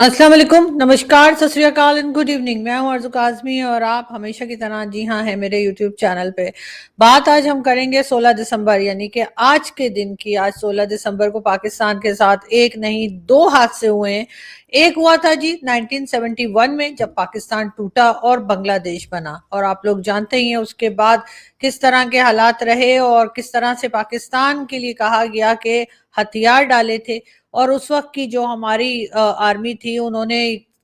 अस्सलाम वालेकुम, नमस्कार, सत श्री अकाल एंड गुड इवनिंग। मैं हूं अर्ज़ु काज़मी और आप हमेशा की तरह जी हाँ है मेरे यूट्यूब चैनल पे। बात आज हम करेंगे 16 दिसंबर यानी कि आज के दिन की। आज 16 दिसंबर को पाकिस्तान के साथ एक नहीं दो हादसे हुए हैं। एक हुआ था जी 1971 में जब पाकिस्तान टूटा और बांग्लादेश बना, और आप लोग जानते ही हैं उसके बाद किस तरह के हालात रहे और किस तरह से पाकिस्तान के लिए कहा गया कि हथियार डाले थे। और उस वक्त की जो हमारी आर्मी थी उन्होंने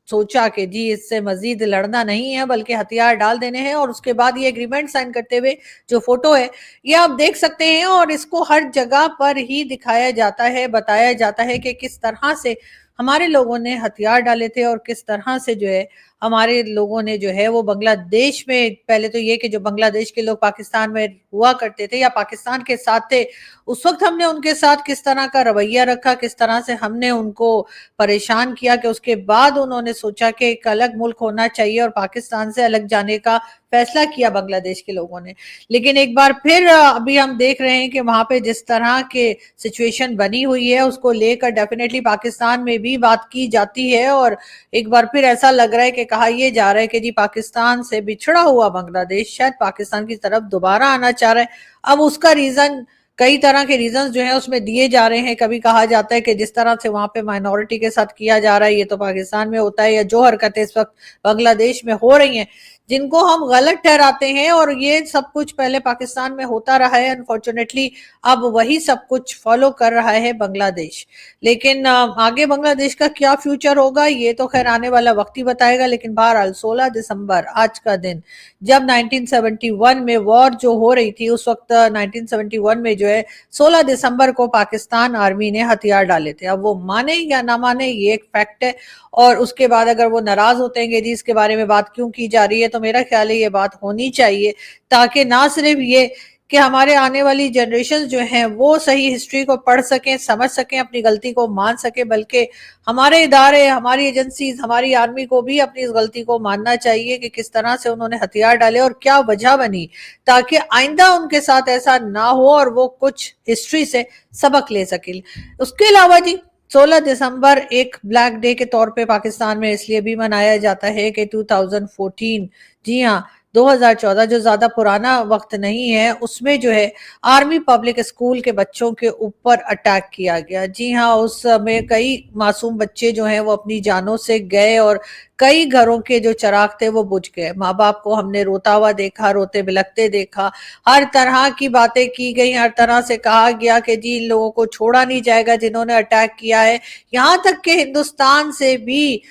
सोचा कि जी इससे मजीद लड़ना नहीं है बल्कि हथियार डाल देने हैं, और उसके बाद ये एग्रीमेंट साइन करते हुए जो फोटो है ये आप देख सकते हैं, और इसको हर जगह पर ही दिखाया जाता है, बताया जाता है कि किस तरह से हमारे लोगों ने हथियार डाले थे और किस तरह से जो है हमारे लोगों ने जो है वो बांग्लादेश में, पहले तो ये कि जो बांग्लादेश के लोग पाकिस्तान में हुआ करते थे या पाकिस्तान के साथ थे उस वक्त हमने उनके साथ किस तरह का रवैया रखा, किस तरह से हमने उनको परेशान किया कि उसके बाद उन्होंने सोचा कि एक अलग मुल्क होना चाहिए और पाकिस्तान से अलग जाने का फैसला किया बांग्लादेश के लोगों ने। लेकिन एक बार फिर अभी हम देख रहे हैं कि वहां पे जिस तरह के सिचुएशन बनी हुई है उसको लेकर डेफिनेटली पाकिस्तान में भी बात की जाती है, और एक बार फिर ऐसा लग रहा है कि कहा यह जा रहा है कि जी पाकिस्तान से बिछड़ा हुआ बांग्लादेश शायद पाकिस्तान की तरफ दोबारा आना चाह रहा है। अब उसका रीजन, कई तरह के रीजंस जो है उसमें दिए जा रहे हैं। कभी कहा जाता है कि जिस तरह से वहां पे माइनॉरिटी के साथ किया जा रहा है ये तो पाकिस्तान में होता है, या जो हरकतें इस वक्त बांग्लादेश में हो रही हैं जिनको हम गलत ठहराते हैं, और ये सब कुछ पहले पाकिस्तान में होता रहा है। अनफॉर्चुनेटली अब वही सब कुछ फॉलो कर रहा है बांग्लादेश। लेकिन आगे बांग्लादेश का क्या फ्यूचर होगा ये तो खैर आने वाला वक्त ही बताएगा। लेकिन बहरहाल 16 दिसंबर आज का दिन, जब 1971 में वॉर जो हो रही थी उस वक्त 1971 में जो है 16 दिसंबर को पाकिस्तान आर्मी ने हथियार डाले थे। अब वो माने या ना माने ये एक फैक्ट है, और उसके बाद अगर वो नाराज होते हैं कि जी इसके बारे में बात क्यों की जा रही है, तो मेरा ख्याल है ये बात होनी चाहिए ताकि ना सिर्फ ये कि हमारे आने वाली जनरेशन जो हैं वो सही हिस्ट्री को पढ़ सकें, समझ सकें, अपनी गलती को मान सकें, बल्कि हमारे इदारे, हमारी एजेंसीज, हमारी आर्मी को भी अपनी इस गलती को मानना चाहिए कि किस तरह से उन्होंने हथियार डाले और क्या वजह बनी, ताकि आइंदा उनके साथ ऐसा ना हो और वो कुछ हिस्ट्री से सबक ले सके। उसके अलावा जी 16 दिसंबर एक ब्लैक डे के तौर पे पाकिस्तान में इसलिए भी मनाया जाता है कि 2014, जी हाँ 2014, जो ज्यादा पुराना वक्त नहीं है, उसमें जो है आर्मी पब्लिक स्कूल के बच्चों के ऊपर अटैक किया गया। जी हाँ, उस समय कई मासूम बच्चे जो हैं वो अपनी जानों से गए और कई घरों के जो चिराग थे वो बुझ गए। माँ बाप को हमने रोता हुआ देखा, रोते बिलखते देखा, हर तरह की बातें की गई, हर तरह से कहा गया कि जी इन लोगों को छोड़ा नहीं जाएगा जिन्होंने अटैक किया है। यहाँ तक कि हिंदुस्तान से भी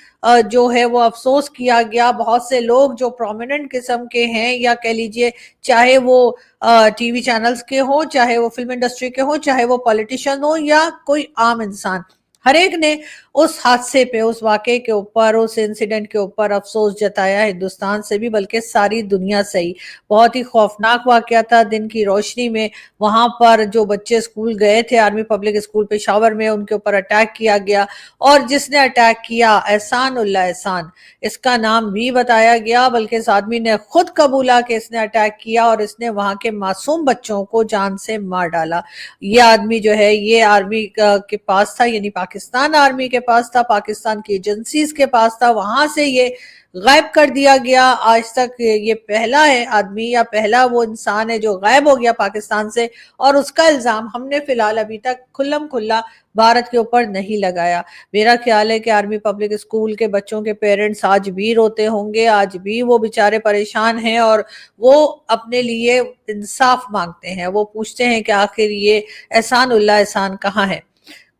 जो है वो अफसोस किया गया। बहुत से लोग जो प्रोमिनेंट किस्म के हैं, या कह लीजिए चाहे वो टीवी चैनल्स के हो, चाहे वो फिल्म इंडस्ट्री के हो, चाहे वो पॉलिटिशियन हो या कोई आम इंसान, हर एक ने उस हादसे पे, उस वाकये के ऊपर, उस इंसिडेंट के ऊपर अफसोस जताया, हिंदुस्तान से भी बल्कि सारी दुनिया से ही। बहुत ही खौफनाक वाकया था। दिन की रोशनी में वहां पर जो बच्चे स्कूल गए थे, आर्मी पब्लिक स्कूल पेशावर में, उनके ऊपर अटैक किया गया, और जिसने अटैक किया एहसान उल्ला एहसान, इसका नाम भी बताया गया, बल्कि इस आदमी ने खुद कबूला कि इसने अटैक किया और इसने वहां के मासूम बच्चों को जान से मार डाला। ये आदमी जो है ये आर्मी के पास था, यानी पाकिस्तान आर्मी के पास था, पाकिस्तान की एजेंसीज के पास था, वहां से ये गायब कर दिया गया। आज तक ये पहला है आदमी या पहला वो इंसान है जो गायब हो गया पाकिस्तान से, और उसका इल्जाम हमने फिलहाल अभी तक खुल्लम खुल्ला भारत के ऊपर नहीं लगाया। मेरा ख्याल है कि आर्मी पब्लिक स्कूल के बच्चों के पेरेंट्स आज भी रोते होंगे, आज भी वो बेचारे परेशान हैं और वो अपने लिए इंसाफ मांगते हैं। वो पूछते हैं कि आखिर ये एहसान उल्ला एहसान कहाँ है।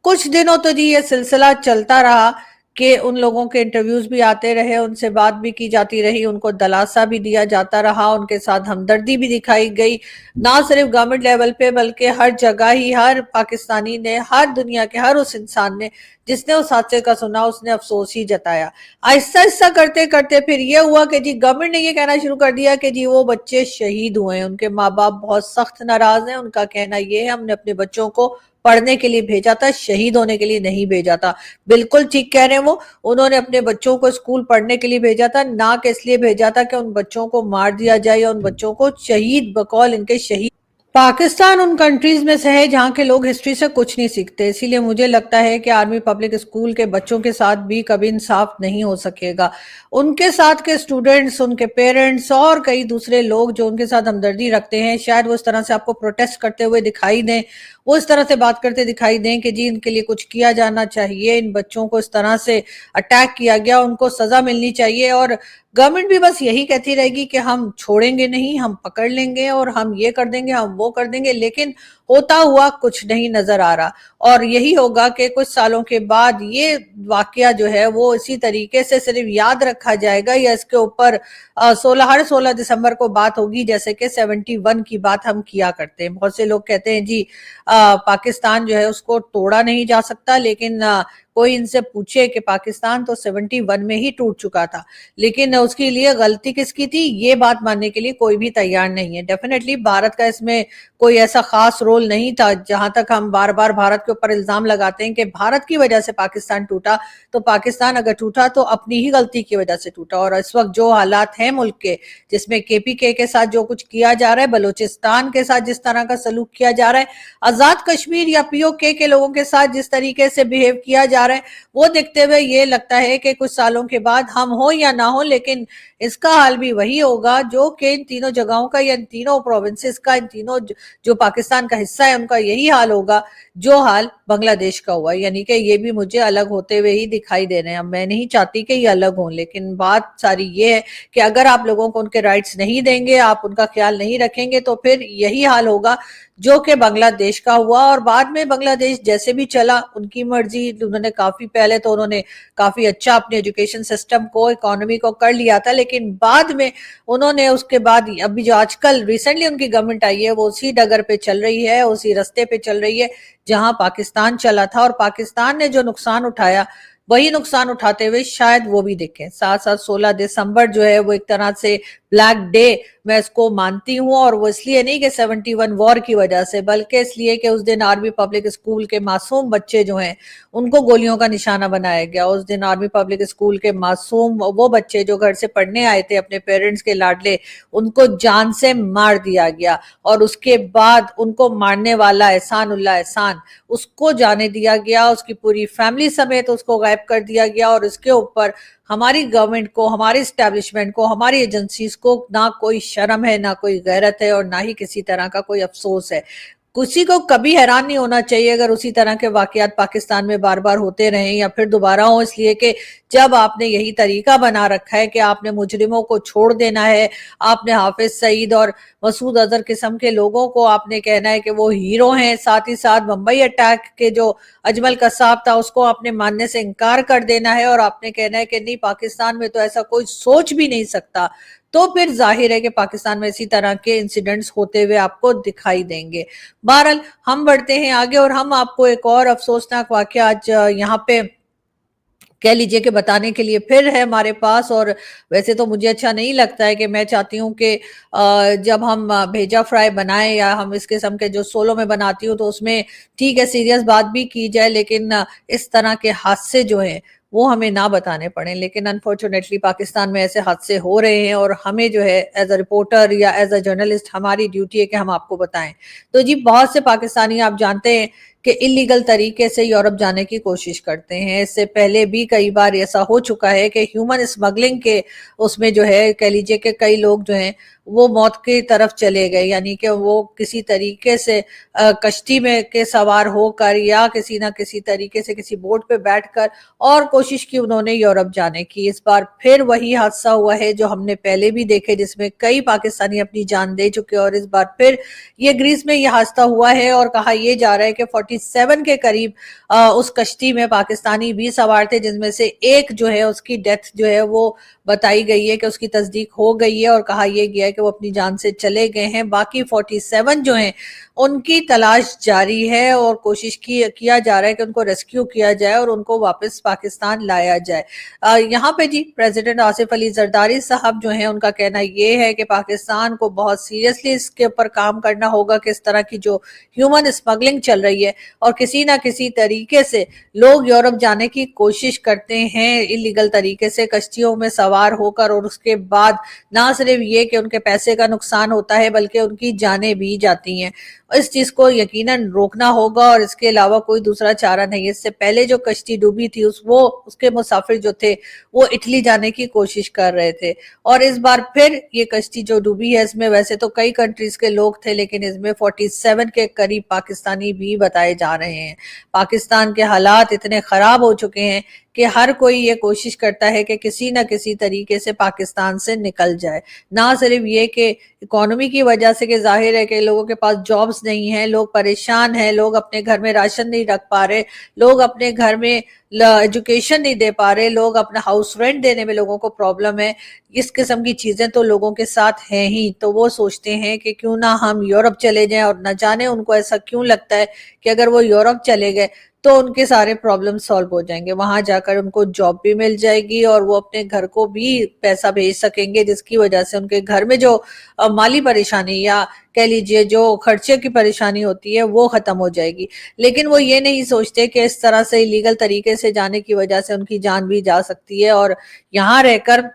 कुछ दिनों तो जी ये सिलसिला चलता रहा कि उन लोगों के इंटरव्यूज भी आते रहे, उनसे बात भी की जाती रही, उनको दलासा भी दिया जाता रहा, उनके साथ हमदर्दी भी दिखाई गई, ना सिर्फ गवर्नमेंट लेवल पे बल्कि हर जगह ही हर पाकिस्तानी ने, हर दुनिया के हर उस इंसान ने जिसने उस हादसे का सुना उसने अफसोस ही जताया। आहिस्ता आहिस्ता करते करते फिर ये हुआ कि जी गवर्नमेंट ने ये कहना शुरू कर दिया कि जी वो बच्चे शहीद हुए हैं, उनके माँ बाप बहुत सख्त नाराज हैं। उनका कहना ये है हमने अपने बच्चों को पढ़ने के लिए भेजा था, शहीद होने के लिए नहीं भेजा था। बिल्कुल ठीक कह रहे हैं वो, उन्होंने अपने बच्चों को स्कूल पढ़ने के लिए भेजा था, ना कि इसलिए भेजा था कि उन बच्चों को मार दिया जाए या उन बच्चों को शहीद बकौल इनके शहीद पाकिस्तान उन कंट्रीज में से है जहाँ के लोग हिस्ट्री से कुछ नहीं सीखते, इसीलिए मुझे लगता है कि आर्मी पब्लिक स्कूल के बच्चों के साथ भी कभी इंसाफ नहीं हो सकेगा। उनके साथ के स्टूडेंट्स, उनके पेरेंट्स और कई दूसरे लोग जो उनके साथ हमदर्दी रखते हैं, शायद वो इस तरह से आपको प्रोटेस्ट करते हुए दिखाई दें, वो इस तरह से बात करते दिखाई दें कि जी इनके लिए कुछ किया जाना चाहिए, इन बच्चों को इस तरह से अटैक किया गया, उनको सजा मिलनी चाहिए। और गवर्नमेंट भी बस यही कहती रहेगी कि हम छोड़ेंगे नहीं, हम पकड़ लेंगे और हम ये कर देंगे, हम वो कर देंगे, लेकिन होता हुआ कुछ नहीं नजर आ रहा। और यही होगा कि कुछ सालों के बाद ये वाकया जो है वो इसी तरीके से सिर्फ याद रखा जाएगा, या इसके ऊपर 16 दिसंबर को बात होगी जैसे कि 71 की बात हम किया करते हैं। बहुत से लोग कहते हैं जी पाकिस्तान जो है उसको तोड़ा नहीं जा सकता, लेकिन कोई इनसे पूछे कि पाकिस्तान तो 71 में ही टूट चुका था, लेकिन उसके लिए गलती किसकी थी, ये बात मानने के लिए कोई भी तैयार नहीं है। डेफिनेटली भारत का इसमें कोई ऐसा खास रोल नहीं था। जहां तक हम बार बार भारत के ऊपर इल्जाम लगाते हैं कि भारत की वजह से पाकिस्तान टूटा, तो पाकिस्तान अगर टूटा तो अपनी ही गलती की वजह से टूटा। और इस वक्त जो हालात हैं मुल्क के, जिसमें केपीके के साथ जो कुछ किया जा रहा है, बलूचिस्तान के साथ जिस तरह का सलूक किया जा रहा है, आजाद कश्मीर या पीओके के लोगों के साथ जिस तरीके से बिहेव किया जा रहा है, वो देखते हुए ये लगता है कि कुछ सालों के बाद हम हो या ना हो, लेकिन इसका हाल भी वही होगा जो कि इन तीनों जगहों का या इन तीनों प्रोविंसेस का, इन तीनों जो पाकिस्तान का हिस्सा है उनका यही हाल होगा जो हाल बांग्लादेश का हुआ। यानी कि ये भी मुझे अलग होते हुए ही दिखाई दे रहे हैं। अब मैं नहीं चाहती कि ये अलग हों, लेकिन बात सारी ये है कि अगर आप लोगों को उनके राइट्स नहीं देंगे, आप उनका ख्याल नहीं रखेंगे, तो फिर यही हाल होगा जो कि बांग्लादेश का हुआ। और बाद में बांग्लादेश जैसे भी चला, उनकी मर्जी, उन्होंने काफी पहले तो उन्होंने काफी अच्छा अपने एजुकेशन सिस्टम को, इकोनॉमी को कर लिया था, लेकिन बाद में उन्होंने उसके बाद अभी जो आजकल रिसेंटली उनकी गवर्नमेंट आई है वो उसी डगर पे चल रही है, उसी रास्ते पे चल रही है जहां पाकिस्तान चला था। और पाकिस्तान ने जो नुकसान उठाया वही नुकसान उठाते हुए शायद वो भी देखें। साथ साथ 16 दिसंबर जो है वो एक तरह से ब्लैक डे मैं इसको मानती हूँ, और वो इसलिए नहीं कि 71 वॉर की वजह से, बल्कि इसलिए कि उस दिन आर्मी पब्लिक स्कूल के मासूम बच्चे जो हैं उनको गोलियों का निशाना बनाया गया। उस दिन आर्मी पब्लिक स्कूल के मासूम वो बच्चे जो घर से पढ़ने आए थे अपने पेरेंट्स के लाडले, उनको जान से मार दिया गया। और उसके बाद उनको मारने वाला एहसानुल्लाह एहसान, उसको जाने दिया गया, उसकी पूरी फैमिली समेत उसको गायब कर दिया गया। और इसके ऊपर हमारी गवर्नमेंट को, हमारी स्टैब्लिशमेंट को, हमारी एजेंसीज को ना कोई शर्म है, ना कोई गैरत है, और ना ही किसी तरह का कोई अफसोस है। किसी को कभी हैरान नहीं होना चाहिए अगर उसी तरह के वाकयात पाकिस्तान में बार बार होते रहें या फिर दोबारा हो, इसलिए कि जब आपने यही तरीका बना रखा है कि आपने मुजरिमों को छोड़ देना है, आपने हाफिज सईद और मसूद अजहर किस्म के लोगों को आपने कहना है कि वो हीरो हैं, साथ ही साथ मुंबई अटैक के जो अजमल कसाब था उसको आपने मानने से इनकार कर देना है, और आपने कहना है कि नहीं पाकिस्तान में तो ऐसा कोई सोच भी नहीं सकता, तो फिर जाहिर है कि पाकिस्तान में इसी तरह के इंसिडेंट्स होते हुए आपको दिखाई देंगे। बहरहाल हम बढ़ते हैं आगे, और हम आपको एक और अफसोसनाक वाकया आज यहाँ पे कह लीजिए कि बताने के लिए फिर है हमारे पास। और वैसे तो मुझे अच्छा नहीं लगता है कि मैं चाहती हूँ कि जब हम भेजा फ्राई बनाएं या हम इस किस्म के जो सोलो में बनाती हूँ तो उसमें ठीक है सीरियस बात भी की जाए, लेकिन इस तरह के हादसे जो हैं वो हमें ना बताने पड़े। लेकिन अनफॉर्चुनेटली पाकिस्तान में ऐसे हादसे हो रहे हैं, और हमें जो है एज अ रिपोर्टर या एज अ जर्नलिस्ट हमारी ड्यूटी है कि हम आपको बताएं। तो जी बहुत से पाकिस्तानी आप जानते हैं कि इलीगल तरीके से यूरोप जाने की कोशिश करते हैं। इससे पहले भी कई बार ऐसा हो चुका है कि ह्यूमन स्मगलिंग के उसमें जो है कह लीजिए कि कई लोग जो हैं वो मौत की तरफ चले गए, यानी कि वो किसी तरीके से कश्ती में के सवार होकर या किसी ना किसी तरीके से किसी बोट पे बैठकर और कोशिश की उन्होंने यूरोप जाने की। इस बार फिर वही हादसा हुआ है जो हमने पहले भी देखे, जिसमें कई पाकिस्तानी अपनी जान दे चुके, और इस बार फिर ये ग्रीस में यह हादसा हुआ है। और कहा यह जा रहा है कि 47 के करीब उस कश्ती में पाकिस्तानी भी सवार थे, जिसमें से एक जो है उसकी डेथ जो है वो बताई गई है कि उसकी तस्दीक हो गई है, और कहा यह गया है कि वो अपनी जान से चले गए हैं। बाकी 47 जो हैं उनकी तलाश जारी है, और कोशिश किया जा रहा है कि उनको रेस्क्यू किया जाए और उनको वापस पाकिस्तान लाया जाए। यहाँ पे जी प्रेसिडेंट आसिफ अली जरदारी साहब जो हैं उनका कहना ये है कि पाकिस्तान को बहुत सीरियसली इसके ऊपर काम करना होगा कि इस तरह की जो ह्यूमन स्मगलिंग चल रही है और किसी ना किसी तरीके से लोग यूरोप जाने की कोशिश करते हैं इलीगल तरीके से कश्तियों में सवार होकर, और उसके बाद ना सिर्फ ये कि उनके पैसे का नुकसान होता है बल्कि उनकी जानें भी जाती हैं। इस चीज को यकीनन रोकना होगा और इसके अलावा कोई दूसरा चारा नहीं है। इससे पहले जो कश्ती डूबी थी उसके मुसाफिर जो थे वो इटली जाने की कोशिश कर रहे थे, और इस बार फिर ये कश्ती जो डूबी है इसमें वैसे तो कई कंट्रीज के लोग थे, लेकिन इसमें 47 के करीब पाकिस्तानी भी बताए जा रहे हैं। पाकिस्तान के हालात इतने खराब हो चुके हैं कि हर कोई ये कोशिश करता है कि किसी न किसी तरीके से पाकिस्तान से निकल जाए। ना सिर्फ ये कि इकोनॉमी की वजह से, कि जाहिर है कि लोगों के पास जॉब्स नहीं है, लोग परेशान हैं, लोग अपने घर में राशन नहीं रख पा रहे, लोग अपने घर में एजुकेशन नहीं दे पा रहे, लोग अपना हाउस रेंट देने में लोगों को प्रॉब्लम है। इस किस्म की चीजें तो लोगों के साथ हैं ही, तो वो सोचते हैं कि क्यों ना हम यूरोप चले जाएं, और न जाने उनको ऐसा क्यों लगता है कि अगर वो यूरोप चले गए तो उनके सारे प्रॉब्लम सॉल्व हो जाएंगे, वहां जाकर उनको जॉब भी मिल जाएगी और वो अपने घर को भी पैसा भेज सकेंगे, जिसकी वजह से उनके घर में जो माली परेशानी या कह लीजिए जो खर्चे की परेशानी होती है वो खत्म हो जाएगी। लेकिन वो ये नहीं सोचते कि इस तरह से इलीगल तरीके से जाने की वजह से उनकी जान भी जा सकती है, और यहाँ रहकर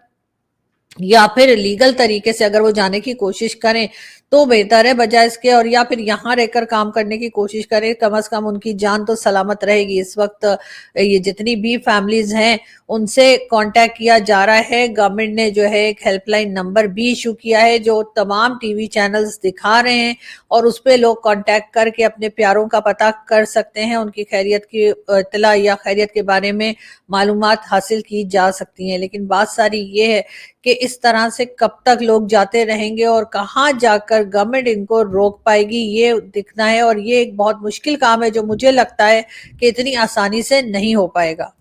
या फिर लीगल तरीके से अगर वो जाने की कोशिश करें तो बेहतर है बजाय इसके, और या फिर यहाँ रहकर काम करने की कोशिश करें, कम से कम उनकी जान तो सलामत रहेगी। इस वक्त ये जितनी भी फैमिलीज हैं उनसे कांटेक्ट किया जा रहा है। गवर्नमेंट ने जो है एक हेल्पलाइन नंबर भी इशू किया है जो तमाम टीवी चैनल्स दिखा रहे हैं, और उस पर लोग कांटेक्ट करके अपने प्यारों का पता कर सकते हैं, उनकी खैरियत की इत्तला या खैरियत के बारे में मालूमात हासिल की जा सकती हैं। लेकिन बात सारी ये है कि इस तरह से कब तक लोग जाते रहेंगे और कहाँ जाकर गवर्नमेंट इनको रोक पाएगी, ये दिखना है, और ये एक बहुत मुश्किल काम है जो मुझे लगता है कि इतनी आसानी से नहीं हो पाएगा।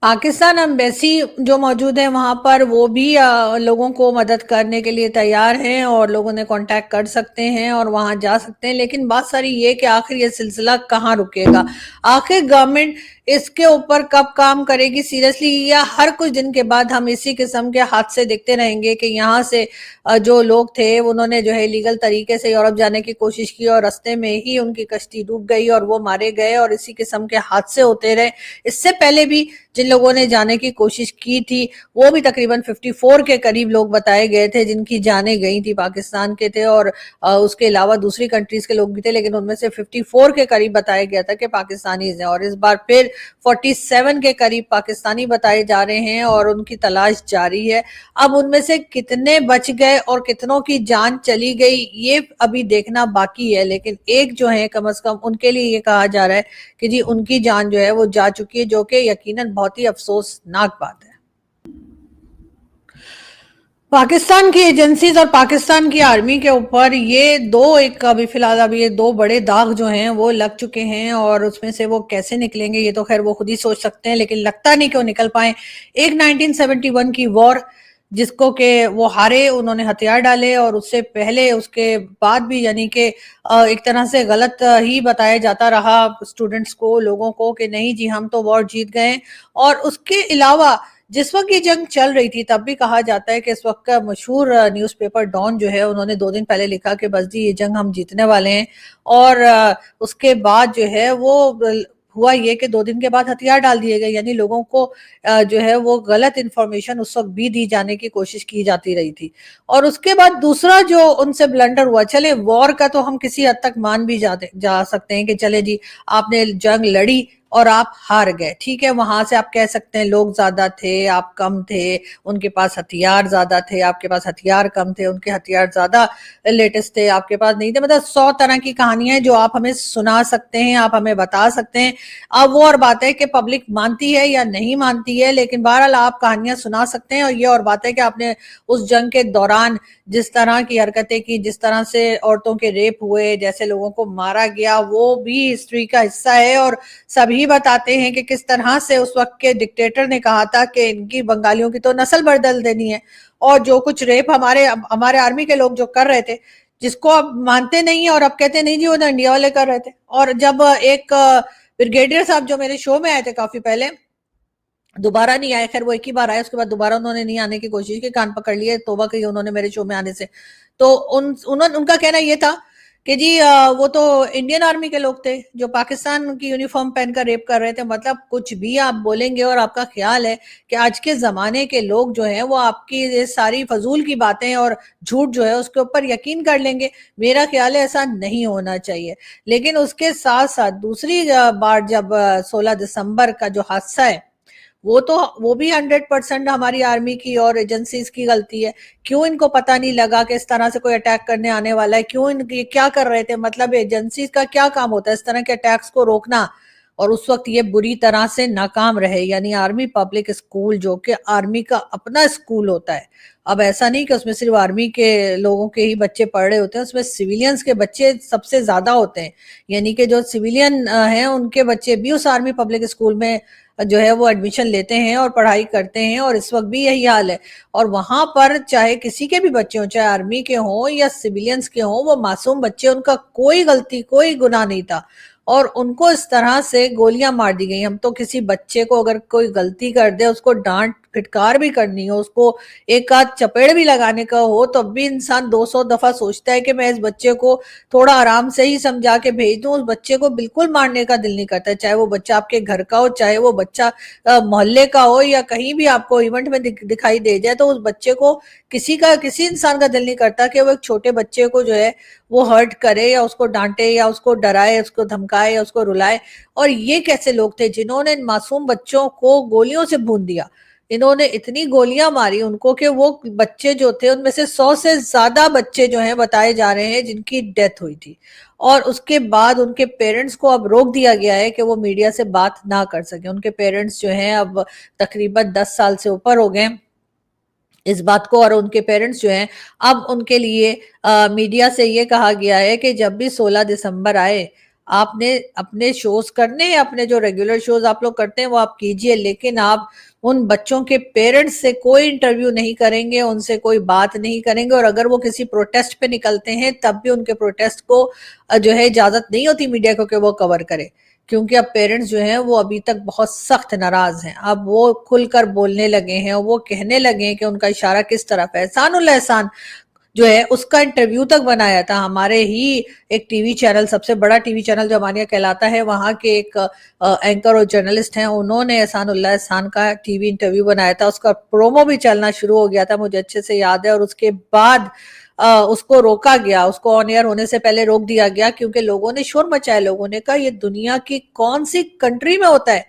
पाकिस्तान एम्बेसी जो मौजूद है वहां पर वो भी लोगों को मदद करने के लिए तैयार हैं और लोगों ने कांटेक्ट कर सकते हैं और वहां जा सकते हैं। लेकिन बात सारी ये कि आखिर ये सिलसिला कहाँ रुकेगा, आखिर गवर्नमेंट इसके ऊपर कब काम करेगी सीरियसली, या हर कुछ दिन के बाद हम इसी किस्म के हादसे देखते रहेंगे कि यहाँ से जो लोग थे उन्होंने जो है लीगल तरीके से यूरोप जाने की कोशिश की और रास्ते में ही उनकी कश्ती डूब गई और वो मारे गए और इसी किस्म के हादसे होते रहे। इससे पहले भी जिन लोगों ने जाने की कोशिश की थी वो भी तकरीबन 54 के करीब लोग बताए गए थे जिनकी जानें गई थी, पाकिस्तान के थे और उसके अलावा दूसरी कंट्रीज के लोग भी थे, लेकिन उनमें से 54 के करीब बताया गया था कि पाकिस्तानी हैं, और इस बार फिर 47 के करीब पाकिस्तानी बताए जा रहे हैं और उनकी तलाश जारी है। अब उनमें से कितने बच गए और कितनों की जान चली गई ये अभी देखना बाकी है, लेकिन एक जो है कम से कम उनके लिए ये कहा जा रहा है कि जी उनकी जान जो है वो जा चुकी है, जो कि यकीनन बहुत ही अफसोसनाक बात है। पाकिस्तान की एजेंसीज और पाकिस्तान की आर्मी के ऊपर ये अभी फिलहाल ये दो बड़े दाग जो हैं वो लग चुके हैं, और उसमें से वो कैसे निकलेंगे ये तो खैर वो खुद ही सोच सकते हैं, लेकिन लगता नहीं कि वो निकल पाए। एक 1971 की वॉर जिसको के वो हारे, उन्होंने हथियार डाले, और उससे पहले उसके बाद भी यानी कि एक तरह से गलत ही बताया जाता रहा स्टूडेंट्स को, लोगों को, कि नहीं जी हम तो वॉर जीत गए। और उसके अलावा जिस वक्त ये जंग चल रही थी तब भी कहा जाता है कि इस वक्त का मशहूर न्यूज़पेपर डॉन जो है उन्होंने 2 दिन पहले लिखा कि बस जी ये जंग हम जीतने वाले हैं, और उसके बाद जो है वो हुआ ये कि 2 दिन के बाद हथियार डाल दिए गए, यानी लोगों को जो है वो गलत इंफॉर्मेशन उस वक्त भी दी जाने की कोशिश की जाती रही थी। और उसके बाद दूसरा जो उनसे ब्लंडर हुआ, चले वॉर का तो हम किसी हद तक मान भी जा सकते हैं कि चले जी आपने जंग लड़ी और आप हार गए, ठीक है, वहां से आप कह सकते हैं लोग ज्यादा थे आप कम थे, उनके पास हथियार ज्यादा थे आपके पास हथियार कम थे, उनके हथियार ज्यादा लेटेस्ट थे आपके पास नहीं थे, मतलब 100 तरह की कहानियां जो आप हमें सुना सकते हैं, आप हमें बता सकते हैं। अब वो और बात है कि पब्लिक मानती है या नहीं मानती है, लेकिन बहरहाल आप कहानियां सुना सकते हैं। और ये और बात है कि आपने उस जंग के दौरान जिस तरह की हरकतें की, जिस तरह से औरतों के रेप हुए, जैसे लोगों को मारा गया, वो भी हिस्ट्री का हिस्सा है। और सभी बताते हैं कि किस तरह से उस वक्त के डिक्टेटर ने कहा था कि इनकी बंगालियों की तो नस्ल बदल देनी है, और जो कुछ रेप हमारे आर्मी के लोग जो कर रहे थे, जिसको अब मानते नहीं है और अब कहते नहीं जी वो तो इंडिया वाले कर रहे थे। और जब एक ब्रिगेडियर साहब जो मेरे शो में आए थे काफी पहले, दोबारा नहीं आए, खैर वो एक ही बार आए, उसके बाद दोबारा उन्होंने नहीं आने की कोशिश की, कान पकड़ लिए, तौबा की उन्होंने मेरे शो में आने से। तो उनका कहना ये था کہ جی وہ تو انڈین آرمی کے لوگ تھے جو پاکستان کی یونیفارم پہن کر ریپ کر رہے تھے. مطلب کچھ بھی آپ بولیں گے اور آپ کا خیال ہے کہ آج کے زمانے کے لوگ جو ہیں وہ آپ کی یہ ساری فضول کی باتیں اور جھوٹ جو ہے اس کے اوپر یقین کر لیں گے. میرا خیال ہے ایسا نہیں ہونا چاہیے. لیکن اس کے ساتھ ساتھ دوسری بار جب 16 دسمبر کا جو حادثہ ہے وہ بھی 100% ہماری آرمی کی اور ایجنسیز کی غلطی ہے. کیوں ان کو پتہ نہیں لگا کہ اس طرح سے کوئی اٹیک کرنے آنے والا ہے؟ کیوں کیا کر رہے تھے؟ مطلب ایجنسیز کا کیا کام ہوتا ہے اس طرح کے اٹیکس کو روکنا، اور اس وقت یہ بری طرح سے ناکام رہے. یعنی آرمی پبلک اسکول جو کہ آرمی کا اپنا اسکول ہوتا ہے، اب ایسا نہیں کہ اس میں صرف آرمی کے لوگوں کے ہی بچے پڑھ رہے ہوتے ہیں، اس میں سیویلینز کے بچے سب سے زیادہ ہوتے ہیں. یعنی کہ جو سیویلین ہیں ان کے بچے بھی اس آرمی پبلک اسکول میں جو ہے وہ ایڈمیشن لیتے ہیں اور پڑھائی کرتے ہیں، اور اس وقت بھی یہی حال ہے. اور وہاں پر چاہے کسی کے بھی بچے ہوں، چاہے آرمی کے ہوں یا سیویلینز کے ہوں، وہ معصوم بچے، ان کا کوئی غلطی کوئی گناہ نہیں تھا، اور ان کو اس طرح سے گولیاں مار دی گئی. ہم تو کسی بچے کو اگر کوئی غلطی کر دے، اس کو ڈانٹ پھٹکار بھی کرنی ہو، اس کو ایک آدھ چپیڑ بھی لگانے کا ہو، تو اب بھی انسان 200 دفعہ سوچتا ہے کہ میں اس بچے کو تھوڑا آرام سے ہی سمجھا کے بھیج دوں. اس بچے کو بالکل مارنے کا دل نہیں کرتا، چاہے وہ بچہ آپ کے گھر کا ہو، چاہے وہ بچہ محلے کا ہو، یا کہیں بھی آپ کو ایونٹ میں دکھائی دے جائے، تو اس بچے کو کسی انسان کا دل نہیں کرتا کہ وہ ایک چھوٹے بچے کو جو ہے وہ ہرٹ کرے، یا اس کو ڈانٹے، یا اس کو ڈرائے، اس کو دھمکائے، یا اس کو رلائے. اور یہ کیسے لوگ تھے جنہوں نے ان معصوم بچوں کو گولیوں سے بھون دیا؟ انہوں نے اتنی گولیاں ماری ان کو کہ وہ بچے جو تھے ان میں سے 100 سے زیادہ بچے جو ہیں بتائے جا رہے ہیں جن کی ڈیتھ ہوئی تھی. اور اس کے بعد ان کے پیرنٹس کو اب روک دیا گیا ہے کہ وہ میڈیا سے بات نہ کر سکیں. ان کے پیرنٹس جو ہیں اب تقریباً 10 سال سے اوپر ہو گئے اس بات کو، اور ان کے پیرنٹس جو ہیں اب ان کے لیے میڈیا سے یہ کہا گیا ہے کہ جب بھی 16 دسمبر آئے، آپ نے اپنے شوز کرنے ہیں، اپنے جو ریگولر شوز آپ لوگ کرتے ہیں وہ آپ کیجئے، لیکن آپ ان بچوں کے پیرنٹس سے کوئی انٹرویو نہیں کریں گے، ان سے کوئی بات نہیں کریں گے. اور اگر وہ کسی پروٹیسٹ پہ نکلتے ہیں تب بھی ان کے پروٹیسٹ کو جو ہے اجازت نہیں ہوتی میڈیا کو کہ وہ کور کرے، کیونکہ اب پیرنٹس جو ہیں وہ ابھی تک بہت سخت ناراض ہیں. اب وہ کھل کر بولنے لگے ہیں، وہ کہنے لگے ہیں کہ ان کا اشارہ کس طرف ہے. احسان اللہ احسان جو ہے اس کا انٹرویو تک بنایا تھا ہمارے ہی ایک ٹی وی چینل، سب سے بڑا ٹی وی چینل جو ہمارے یہاں کہلاتا ہے، وہاں کے ایک اینکر اور جرنلسٹ ہیں، انہوں نے احسان اللہ احسان کا ٹی وی انٹرویو بنایا تھا. اس کا پرومو بھی چلنا شروع ہو گیا تھا، مجھے اچھے سے یاد ہے. اور اس کے بعد اس کو روکا گیا، اس کو آن ایئر ہونے سے پہلے روک دیا گیا، کیونکہ لوگوں نے شور مچایا. لوگوں نے کہا یہ دنیا کی کون سی کنٹری میں ہوتا ہے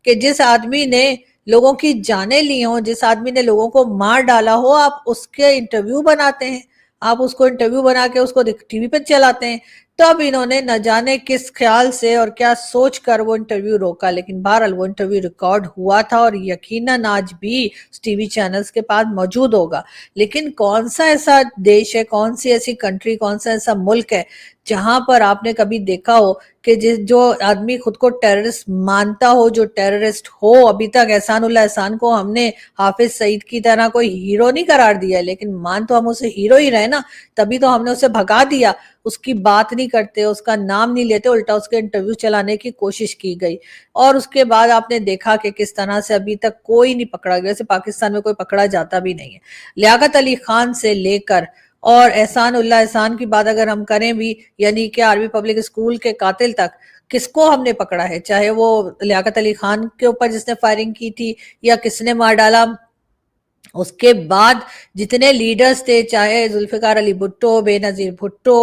کہ جس آدمی نے لوگوں کی جانیں لی ہوں، جس آدمی نے لوگوں کو مار ڈالا ہو، آپ اس کے انٹرویو بناتے ہیں، آپ اس کو انٹرویو بنا کے اس کو ٹی وی پہ چلاتے ہیں. تب انہوں نے نہ جانے کس خیال سے اور کیا سوچ کر وہ انٹرویو روکا. لیکن بہرحال وہ انٹرویو ریکارڈ ہوا تھا اور یقیناً آج بھی ٹی وی چینلز کے پاس موجود ہوگا. لیکن کون سا ایسا دیش ہے، کون سی ایسی کنٹری، کون سا ایسا ملک ہے جہاں پر آپ نے کبھی دیکھا ہو کہ جو آدمی خود کو ٹیررسٹ مانتا ہو، جو ٹیررسٹ ہو؟ ابھی تک احسان اللہ احسان کو ہم نے حافظ سعید کی طرح کوئی ہیرو نہیں قرار دیا، لیکن مان تو ہم اسے ہیرو ہی رہے نا، تبھی تو ہم نے اسے بھگا دیا. اس کی بات نہیں کرتے، اس کا نام نہیں لیتے، الٹا اس کے انٹرویو چلانے کی کوشش کی گئی. اور اس کے بعد آپ نے دیکھا کہ کس طرح سے ابھی تک کوئی نہیں پکڑا گیا، ویسے پاکستان میں کوئی پکڑا جاتا بھی نہیں ہے. لیاقت علی خان سے لے کر اور احسان اللہ احسان کی بات اگر ہم کریں بھی، یعنی کہ آرمی پبلک اسکول کے قاتل تک، کس کو ہم نے پکڑا ہے؟ چاہے وہ لیاقت علی خان کے اوپر جس نے فائرنگ کی تھی یا کس نے مار ڈالا. اس کے بعد جتنے لیڈرز تھے، چاہے ذوالفقار علی بھٹو، بے نظیر بھٹو،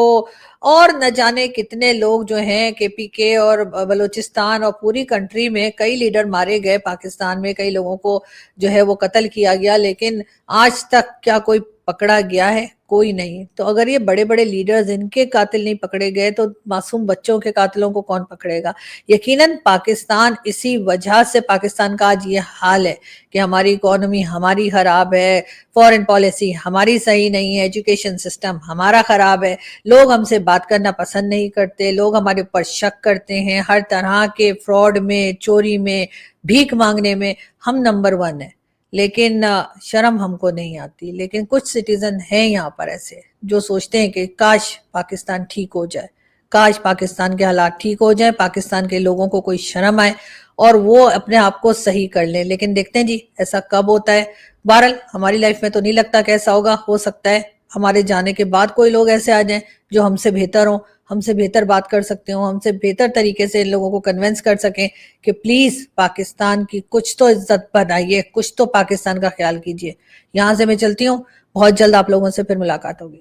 اور نہ جانے کتنے لوگ جو ہیں کے پی کے اور بلوچستان اور پوری کنٹری میں کئی لیڈر مارے گئے، پاکستان میں کئی لوگوں کو جو ہے وہ قتل کیا گیا، لیکن آج تک کیا کوئی پکڑا گیا ہے؟ کوئی نہیں. تو اگر یہ بڑے بڑے لیڈرز ان کے قاتل نہیں پکڑے گئے تو معصوم بچوں کے قاتلوں کو کون پکڑے گا؟ یقیناً پاکستان اسی وجہ سے پاکستان کا آج یہ حال ہے کہ ہماری اکانومی ہماری خراب ہے، فورن پالیسی ہماری صحیح نہیں ہے، ایجوکیشن سسٹم ہمارا خراب ہے، لوگ ہم سے بات کرنا پسند نہیں کرتے، لوگ ہمارے اوپر شک کرتے ہیں، ہر طرح کے فراڈ میں، چوری میں، بھیک مانگنے میں ہم نمبر 1 ہیں. لیکن شرم ہم کو نہیں آتی. لیکن کچھ سٹیزن ہیں یہاں پر ایسے جو سوچتے ہیں کہ کاش پاکستان ٹھیک ہو جائے، کاش پاکستان کے حالات ٹھیک ہو جائیں، پاکستان کے لوگوں کو کوئی شرم آئے اور وہ اپنے آپ کو صحیح کر لیں. لیکن دیکھتے ہیں جی ایسا کب ہوتا ہے. بہرحال ہماری لائف میں تو نہیں لگتا کہ ایسا ہوگا. ہو سکتا ہے ہمارے جانے کے بعد کوئی لوگ ایسے آ جائیں جو ہم سے بہتر ہوں، ہم سے بہتر بات کر سکتے ہوں، ہم سے بہتر طریقے سے ان لوگوں کو کنونس کر سکیں کہ پلیز پاکستان کی کچھ تو عزت بنائیے، کچھ تو پاکستان کا خیال کیجیے. یہاں سے میں چلتی ہوں، بہت جلد آپ لوگوں سے پھر ملاقات ہوگی.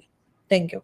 Thank you.